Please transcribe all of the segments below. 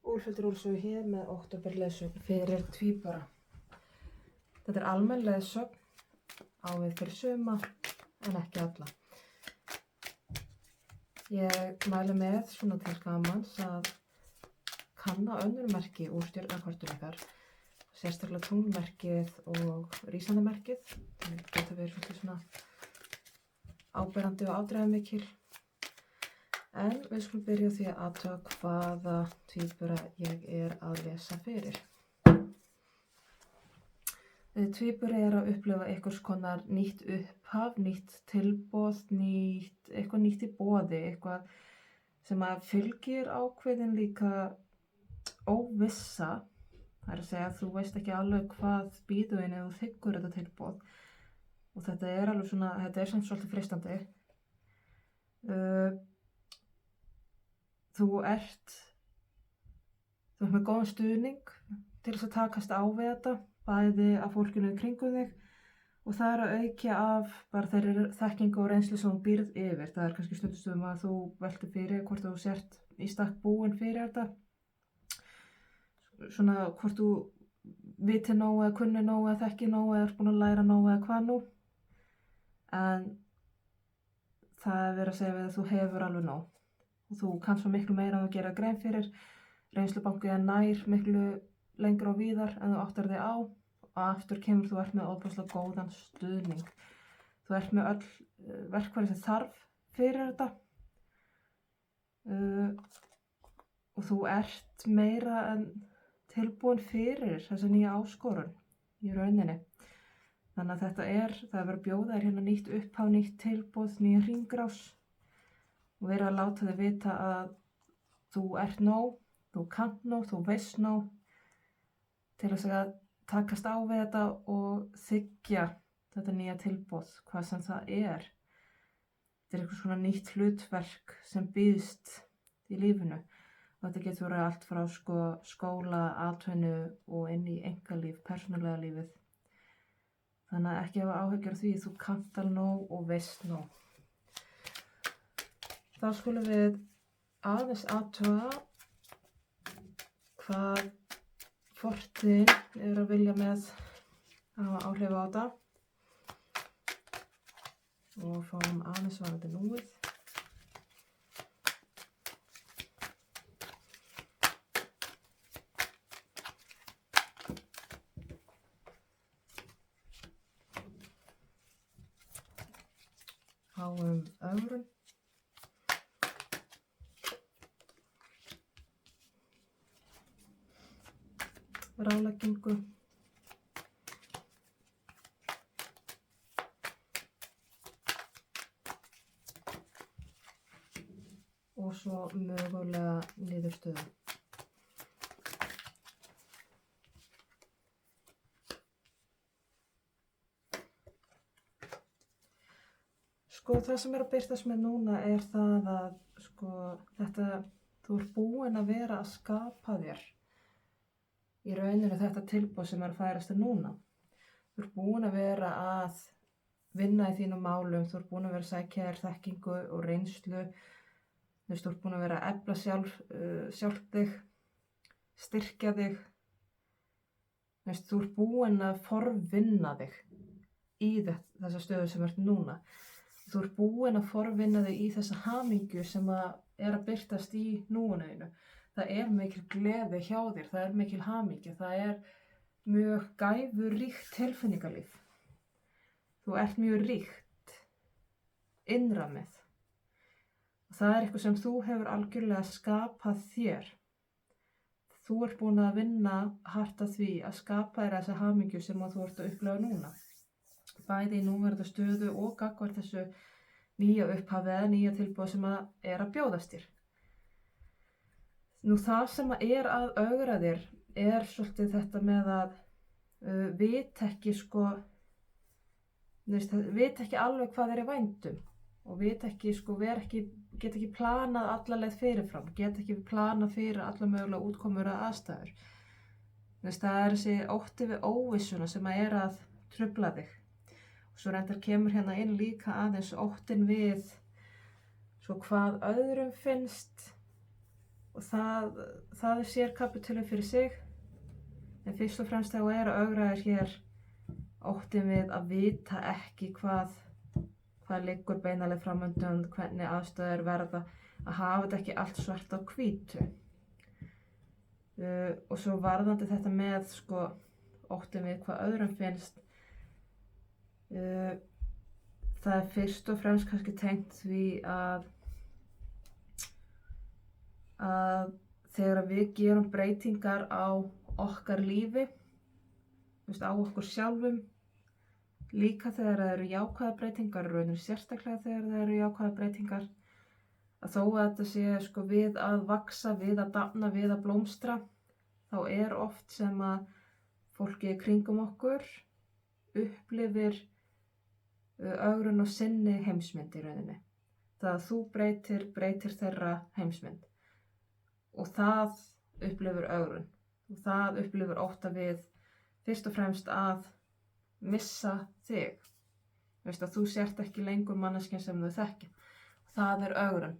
Úlfhildur Úlfsson hér með októberleiðsögn fyrir tvíbura. Þetta almenn leiðsögn á við fyrir suma en ekki alla. Ég mæli með svona til gamans að kanna önnur merki úr stjörnukortinu ykkar, sérstaklega tunglmerkið og rísandamerkið. Það geta verið svolítið svona áberandi og afdrifaramikil. En við skulum byrja á því að athuga hvaða tvíbura ég er að lesa fyrir. Tvíburi er að upplifa einhvers konar nýtt upphaf, nýtt tilboð, eitthvað nýtt í boði, eitthvað sem að fylgir ákveðin líka óvissa. Það er að segja að þú veist ekki alveg hvað býður inn ef þú þiggur þetta tilboð. Og þetta er alveg svona, þetta er samt svolítið freistandi. Þú ert með góðan stuðning til þess að takast á við þetta, bæði af fólkinu í kringum þig og það er að aukja af bara þeirri þekkingu og reynslu sem þú býrð yfir. Það er kannski stundum að þú veltir fyrir hvort þú sért í stakk búin fyrir þetta. Svona hvort þú viti nóg eða kunni nóg eða þekki nóg eða ert búin að læra nóg eða hvað nú. En það er verið að segja við að þú hefur alveg nóg. Og þú kannst svo miklu meira að gera grein fyrir. Reynslubankið er nær miklu lengra og víðar en þú áttar þig á. Og aftur kemur þú ert með ofboðslega góðan stuðning. Þú ert með öll verkfæri sem þarf fyrir þetta. Og þú ert meira en tilbúin fyrir þessa nýja áskorun í rauninni. Þannig að það er verið að bjóða þér hérna nýtt upphaf, nýtt tilboð, nýja hringrás. Og verið að láta þig vita að þú ert nóg, þú kannt nóg, þú veist nóg til þess að takast á við þetta og þiggja þetta nýja tilboð, hvað sem það er. Þetta er eitthvað svona nýtt hlutverk sem býðst í lífinu. Og þetta getur verið allt frá skóla, atvinnu og inn í einkalíf, persónulega lífið. Þannig að ekki hafa áhyggjur af því þú kannt alveg nóg og veist nóg. Þá skulum við aðeins athuga hvað fortíðin er að vilja með að hafa áhrif á þetta. Og fáum aðeins varandi núið. Fáum ögrun. Ráðleggingu. Og svo mögulega niðurstöðu. Það sem er að birtast með núna er það að þú ert búin að vera að skapa þér í rauninu þetta tilboð sem er að færast þér núna. Þú ert búin að vera að vinna í þínum málum, þú ert búin að vera að sækja þér þekkingu og reynslu, þú ert búin að vera að efla sjálf þig, styrkja þig, þú ert búin að forvinna þig í þessa stöðu sem ert núna. Þú ert búin að forvinna þig í þessa hamingju sem er að birtast í núinu. Það er mikil gleði hjá þér, það er mikil hamingja, það er mjög gæfuríkt tilfinningalíf. Þú ert mjög ríkt, innra með. Það er eitthvað sem þú hefur algjörlega skapað þér. Þú ert búin að vinna hart að því að skapa þér þessa hamingju sem þú ert að upplifa núna. Bæði í núverandi stöðu og gagnvart þessu nýja upphafi eða nýja tilboð sem er að bjóðast þér. Nú það sem er að ögra þér er svolítið þetta með að vita ekki alveg hvað er í vændum og geta ekki planað alla leið fyrirfram, geta ekki planað fyrir alla mögulega útkomur að aðstæður. Það er þessi ótti við óvissuna sem er að trufla þig. Svo reyndar kemur hérna inn líka aðeins óttinn við hvað öðrum finnst og það er sér kapítuli fyrir sig. En fyrst og fremst þá ögraðir hér óttinn við að vita ekki hvað liggur beinalega framundan, hvernig aðstæður verða, að hafa þetta ekki allt svart á hvítu. Og svo varðandi þetta með sko óttinn við hvað öðrum finnst, það fyrst og fremst kannski tengt því að þegar við gerum breytingar á okkar lífi, á okkur sjálfum, líka þegar það eru jákvæðar breytingar, raunar sérstaklega þegar það eru jákvæðar breytingar, að þó að þetta sé sko við að vaxa, við að dafna, við að blómstra, þá oft sem að fólki kringum okkur upplifir ögrun og sinni heimsmynd í rauninni. Það að þú breytir þeirra heimsmynd. Og það upplifir ögrun. Og það upplifir ótta við fyrst og fremst að missa þig. Veist að þú sért ekki lengur manneskjan sem þau þekkja. Það ögrun.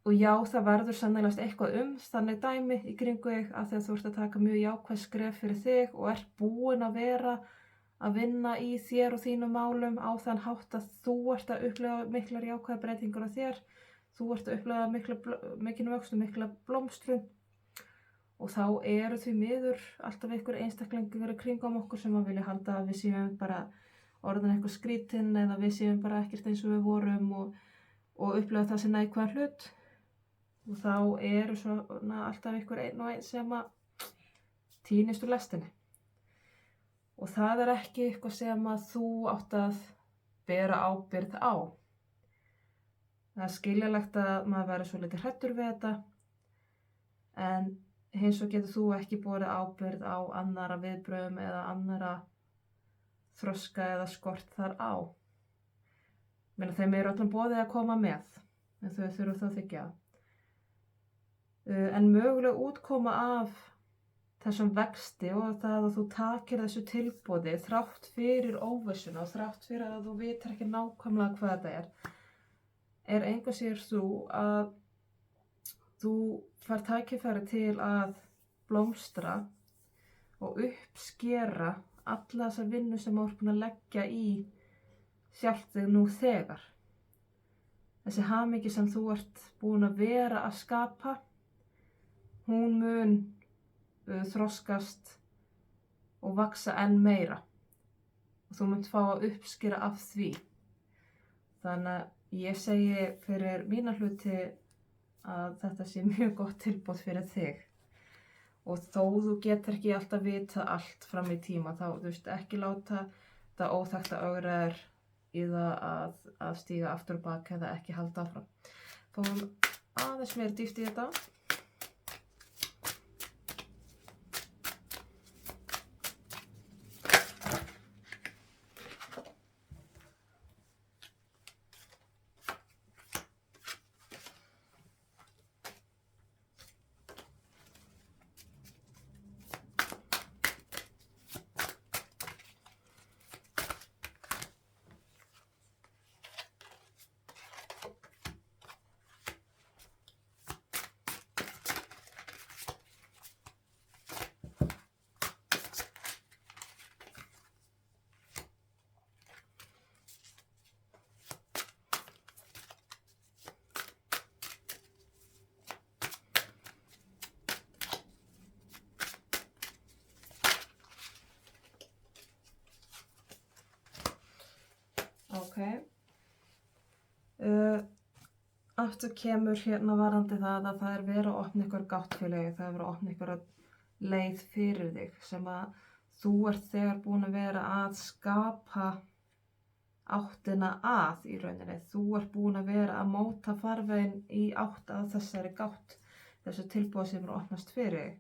Og já, það verður sannarlega eitthvað þannig dæmi í kringu þig af því að þú ert að taka mjög jákvæð skref fyrir þig og ert búin að vera að vinna í þér og þínum málum á þann hátt að þú ert að upplifa miklar jákvæðar breytingar á þér. Þú ert að upplifa mikinn vöxt og mikla blómstrun og þá því miður alltaf einhver einstaklingur í kringum okkur sem að vilja halda að við séum bara orðin eitthvað skrítin eða við séum bara ekkert eins og við vorum og upplifa það sem neikvæðan hlut og þá svona alltaf einhver einn og einn sem að týnist úr lestinni. Og það ekki eitthvað sem að þú átt að bera ábyrgð á. Það skiljanlegt að maður verður svolítið hræddur við þetta, en hins vegar getur þú ekki borið ábyrgð á annarra viðbrögðum eða annarra þroska eða skort þar á. Þeim öllum boðið að koma með, en þau þurfa þá að þiggja. En möguleg útkoma af þessum vexti og það að þú takir þessu tilboði þrátt fyrir óvissuna og þrátt fyrir að þú vitir ekki nákvæmlega hvað þetta engu sér þú að þú fær tækifæri til að blómstra og uppskera alla þessa vinnu sem þú ert búin að leggja í sjálft þig nú þegar. Þessi hamingja sem þú ert búin að vera að skapa, hún mun þroskast og vaxa enn meira og þú munt fá að uppskera af því. Þannig að ég segi fyrir mína hluti að þetta sé mjög gott tilboð fyrir þig og þó þú getur ekki alltaf vita allt fram í tíma þá ekki láta þetta óþekkta ögraðir í það að stíga aftur og bak eða ekki halda áfram. Fáum aðeins meira dýpt í þetta. Aftur kemur hérna varðandi það að það verið að opna ykkur gáttfélagi, það verið að opna ykkur leið fyrir þig sem að þú ert þegar búin að vera að skapa áttina að í rauninni. Þú ert búin að vera að móta farveginn í átt að þessari gátt, þessu tilboð sem opnast fyrir þig.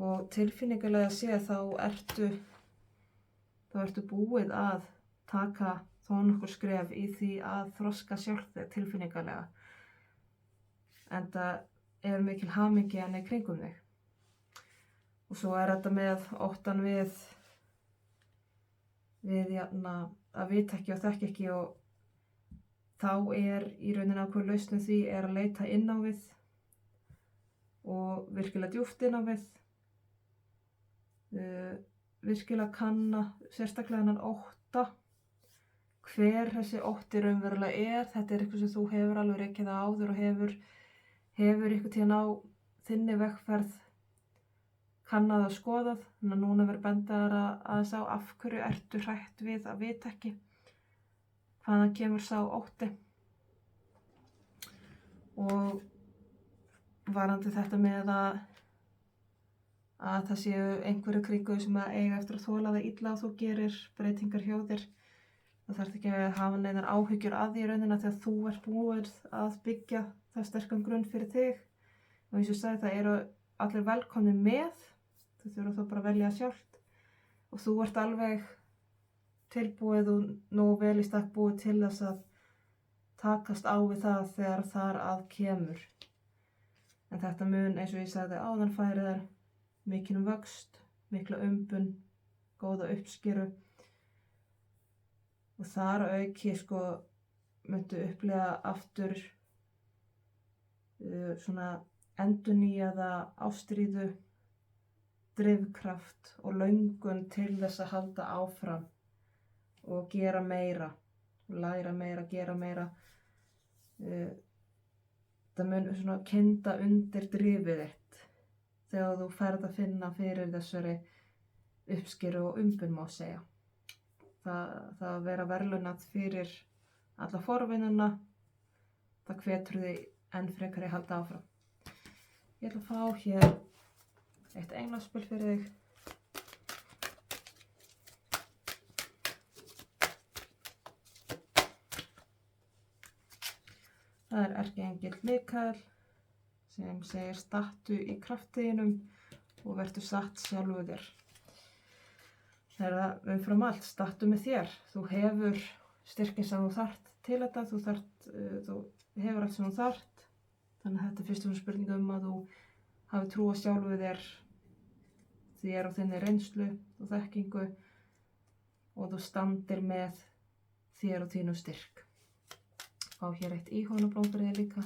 Og tilfinningarlega séð þá ertu búið að taka þó nokkur skref í því að þroska sjálf þig tilfinningarlega. En það mikil hamingja í kringum þig. Og svo þetta með óttan við að vita ekki og þekki ekki og þá í rauninni ákveð lausn því að leita inn á við og virkilega djúpt inn á við. Virkilega kanna sérstaklega þennan ótta, hver þessi ótti raunverulega þetta eitthvað sem þú hefur alveg rekið áður og hefur eitthvað tíðan á þinni vegferð kannað og skoðað, þannig að núna verður bendaðar að sá af hverju ertu hrætt við að vita ekki hvaðan kemur sá ótti. Og varandi þetta með að það séu einhverju kringu sem að eiga eftir að þola það illa og þú gerir breytingar hjá þér. Það þarf ekki að hafa neinar áhyggjur að því í rauninni þegar þú ert búið að byggja það sterkan grunn fyrir þig. Og eins og ég sagði, það eru allir velkomnir með, þú þurfa þá bara að velja sjálft. Og þú ert alveg tilbúið og nógu vel í stakk búið til þess að takast á við það þegar þar að kemur. En þetta mun, eins og ég sagði áðan, færi þær mikinn vöxt, mikla umbun, góða uppskeru. Og þar auki myndu upplifa aftur svona endurnýjaða ástríðu, drifkraft og löngun til þess að halda áfram og gera meira, og læra meira, gera meira. Það mun svona kynda undir drifið þitt þegar þú ferð að finna fyrir þessari uppskeru og umbun, má segja. Það vera verðlaunað fyrir alla forvinnuna, það hvetur þig enn frekar að halda áfram. Ég ætla að fá hér eitt englaspil fyrir þig. Það erkiengill Mikael sem segir stattu í kraftinum og vertu satt sjálfu þér. Þegar umfram allt, stattu með þér. Þú hefur styrkinn sem þú þarft til þetta, þú hefur allt sem þú þarft. Þannig að þetta er fyrst og fremst spurning að þú hafi trú á sjálfu þér og þinni reynslu og þekkingu og þú standir með þér og þínu styrk. Fá hér eitt íhónublóm fyrir þig líka.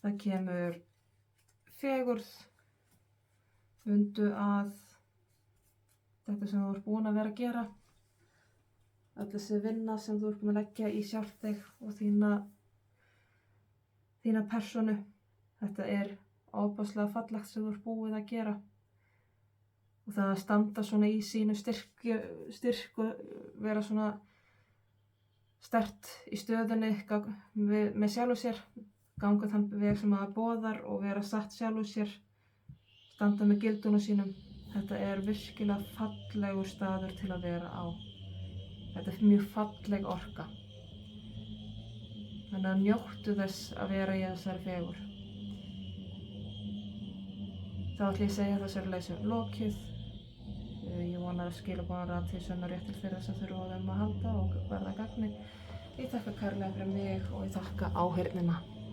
Það kemur fegurð, mundu að þetta sem þú ert búin að vera að gera, öll þessi vinna sem þú ert búin að leggja í sjálf þig og þína persónu, þetta er ofboðslega fallegt sem þú ert búið að gera. Og það að standa svona í sínu styrk og vera svona sterkt í stöðunni með sjálfu sér, ganga þann veg sem það boðar og vera satt sjálfu sér, standa með gildunum sínum. Þetta er virkilega fallegur staður til að vera á. Þetta er mjög falleg orka. Þannig að njóttu þess að vera í þessari fegur. Þá ætla ég að segja þessari leysu lokið. Ég vona að skilaboðin til sönn og réttir fyrir þess að þurfa á þeim að halda og verða að gagni. Ég þakka kærlega fyrir mig og ég þakka áheyrnina.